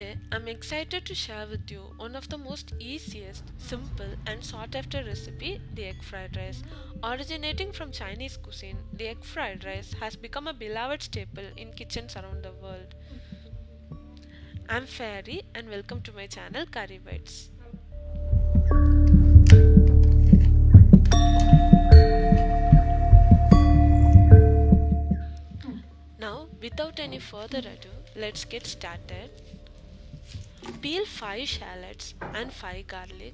Today, I'm excited to share with you one of the most easiest, simple and sought after recipe, the egg fried rice. Originating from Chinese cuisine, the egg fried rice has become a beloved staple in kitchens around the world. I'm Fairy and welcome to my channel Curry Bites. Now, without any further ado, let's get started. Peel 5 shallots and 5 garlic.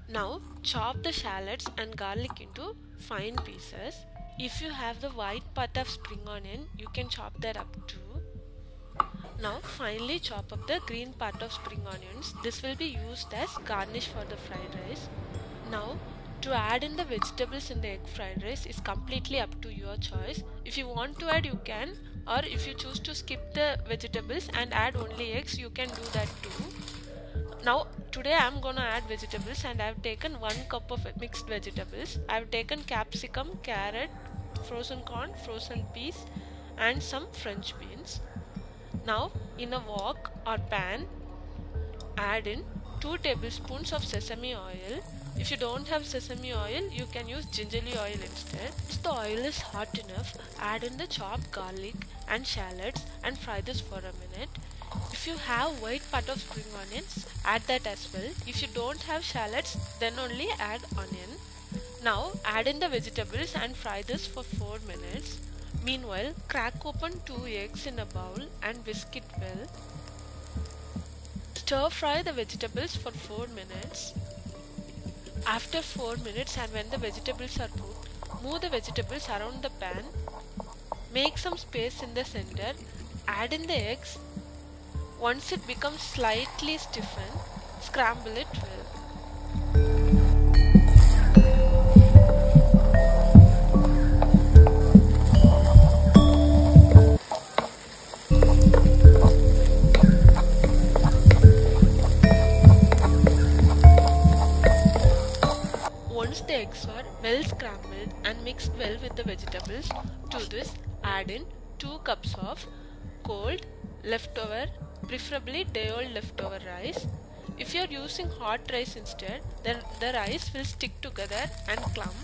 Now chop the shallots and garlic into fine pieces. If you have the white part of spring onion, you can chop that up too. Now finally chop up the green part of spring onions. This will be used as garnish for the fried rice. Now to add in the vegetables in the egg fried rice is completely up to your choice. If you want to add, you can, or if you choose to skip the vegetables and add only eggs, you can do that too. Now today I am gonna add vegetables and I have taken 1 cup of mixed vegetables. I have taken capsicum, carrot, frozen corn, frozen peas and some French beans. Now in a wok or pan, add in 2 tablespoons of sesame oil. If you don't have sesame oil, you can use gingerly oil instead. Once the oil is hot enough, add in the chopped garlic and shallots and fry this for a minute. If you have white part of spring onions, add that as well. If you don't have shallots, then only add onion. Now add in the vegetables and fry this for 4 minutes. Meanwhile, crack open 2 eggs in a bowl and whisk it well. Stir fry the vegetables for 4 minutes. After 4 minutes and when the vegetables are cooked, move the vegetables around the pan. Make some space in the center. Add in the eggs. Once it becomes slightly stiffened, scramble it well. Once the eggs are well scrambled and mixed well with the vegetables, to this add in 2 cups of cold leftover, preferably day-old leftover rice. If you are using hot rice instead, then the rice will stick together and clump.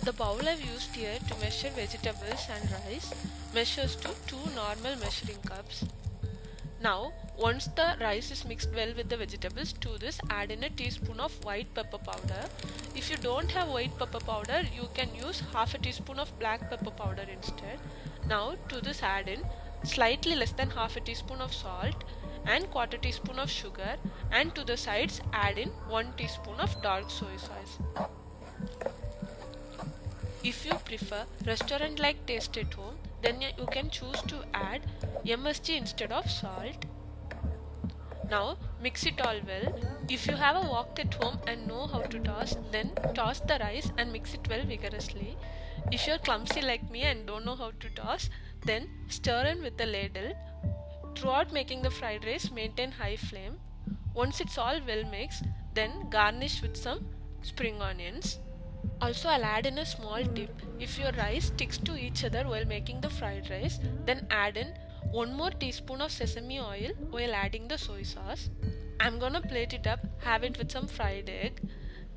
The bowl I have used here to measure vegetables and rice measures to 2 normal measuring cups. Now, once the rice is mixed well with the vegetables, to this add in a teaspoon of white pepper powder. If you don't have white pepper powder, you can use half a teaspoon of black pepper powder instead. Now to this add in slightly less than half a teaspoon of salt and 1/4 teaspoon of sugar, and to the sides add in 1 teaspoon of dark soy sauce. If you prefer restaurant like taste at home, then you can choose to add MSG instead of salt. Now mix it all well. If you have a wok at home and know how to toss, then toss the rice and mix it well vigorously. If you are clumsy like me and don't know how to toss, then stir in with a ladle. Throughout making the fried rice, maintain high flame. Once it's all well mixed, then garnish with some spring onions. Also, I'll add in a small tip. If your rice sticks to each other while making the fried rice, then add in 1 more teaspoon of sesame oil while adding the soy sauce. I'm gonna plate it up, have it with some fried egg.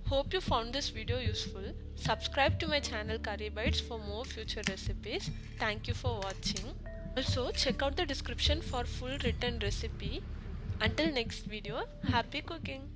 Hope you found this video useful. Subscribe to my channel Curry Bites for more future recipes. Thank you for watching. Also, check out the description for full written recipe. Until next video, happy cooking!